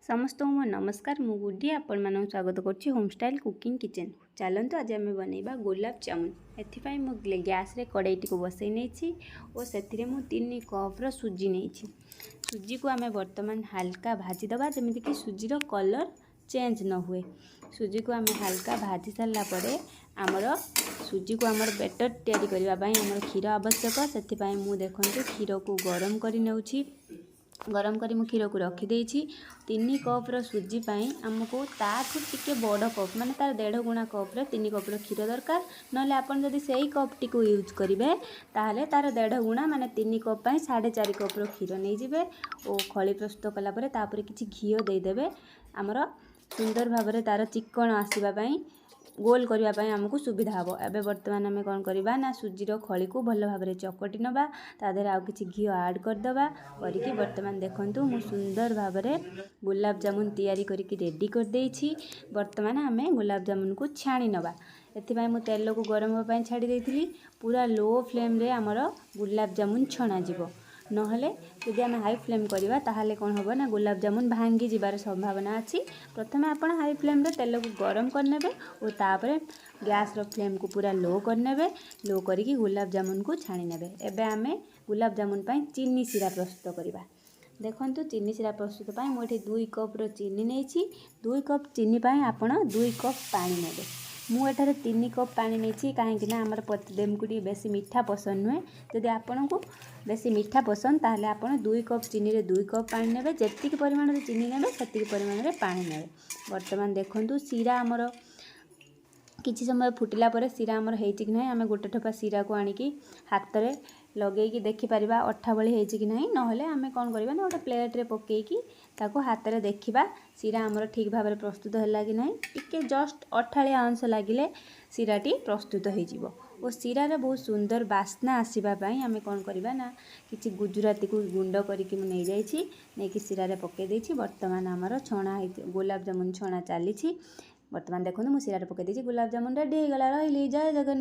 समस्त को मो नमस्कार मु गुडी आपण मानक स्वागत करछि होम स्टाइल कुकिंग किचन। चलते आज आम बनइबा गुलाब जामुन। एथिपाई मु गैस रे कड़ाईटी को बसई नहीं और से मु 3 कप सुजी नहीं। सुजी को आम बर्तमान हल्का भाजी दबा जमीक कि सुजीर कलर चेंज न हुए। सुजी को आम हल्का भाजी सारा पर आमर सुजी को आमर बेटर तैयारी करने आमर क्षीर आवश्यक। से मु देखु क्षीर को गरम कर नौछि। गरम करी मु क्षीर को रखीदे 3 कप सुजी पाई आमको ताठू टिके बड़ कप माने तार 1.5 गुणा कप 3 कप क्षीर दरकार। नले आपन जदि सेही कप टी को यूज करेंगे ताहले तार 1.5 गुणा माने 3 कप पाई 4.5 कप क्षीर नहीं जिवे और खली प्रस्तुत कला परे तापर किछि घी देदेबे आमर सुंदर भाव तार चिकन आसीबा पाई गोल करने आमको सुविधा हम। एवं बर्तमान आम कौन करवा ना सुजीर खली को भल भाव चकटी नवा तादेह आउ कि घी ऐड करदे करके बर्तमान देखु मु सुंदर भाव गुलाब जामुन तैयारी करके रेडी कर देछि। बर्तमान आम गुलाब जामुन को छाणी नवा। एथिपाई मु तेल को गरम होगा छाड़ी देथिली। पूरा लो फ्लेम रे आमर गुलाब जामुन छणा जीवो। नहले यदि आम हाई फ्लेम करवा ताहले कौन हम ना गुलाब जामुन भांगी जीवार संभावना अच्छी। प्रथम आपण हाई फ्लेम रे तेल को गरम करने और तापर गैस रो फ्लेम को पूरा लो करने। लो करिकी गुलाब जामुन को छाणी नेबे। एबे आमे गुलाब जामुन पाई चीनी सिरा प्रस्तुत करवा। देखंतु चीनी सिरा प्रस्तुत पाई मोठी 2 कप रो चीनी नेछि। 2 कप चीनी पाई आपण 2 कप पानी नेबे। मु एठारे 3 कप पानी नहीं कहीं आमर प्रतिदेम को बेसी मीठा पसंद नुहे। जदि आपण को बेसी मीठा पसंद ताहले आपण 2 कप चीनी रे 2 कप पानी नेबे। जेतिक परिमाण रे चीनी नेबे सेतिक परिमाण रे पानी नेबे। वर्तमान देखंतु सीरा आमर किछि समय फुटिला परे सीरा आमर हेछि कि नहीं आमे गोटे ठोपा सीरा को आनिकी हाथ रे लगेगी देखि परिबा अठा भली हेछि कि नहीं। नहले आमे कोन करबा ना गोटे प्लेट रे पकेकी ताको हाथ रे देखिबा सीरा आमर ठीक भाव में प्रस्तुत हैला कि नहीं। टिके जस्ट अठालिया अंश लागिले सीराटी प्रस्तुत हो जिवो। और सीरार बहुत सुंदर बास्ना आसीबा पई आमे कोन करबा ना किछि गुजराती को गुंड करिकि मु नै जाइछि नै कि सीरा रे पके देछि। वर्तमान आमर छणा गुलाब जामुन छणा चली। वर्तमान देखो मु सीरा रे पके देछि गुलाब जामुन रेडी हो गला। रहिली जय जगन्नाथ।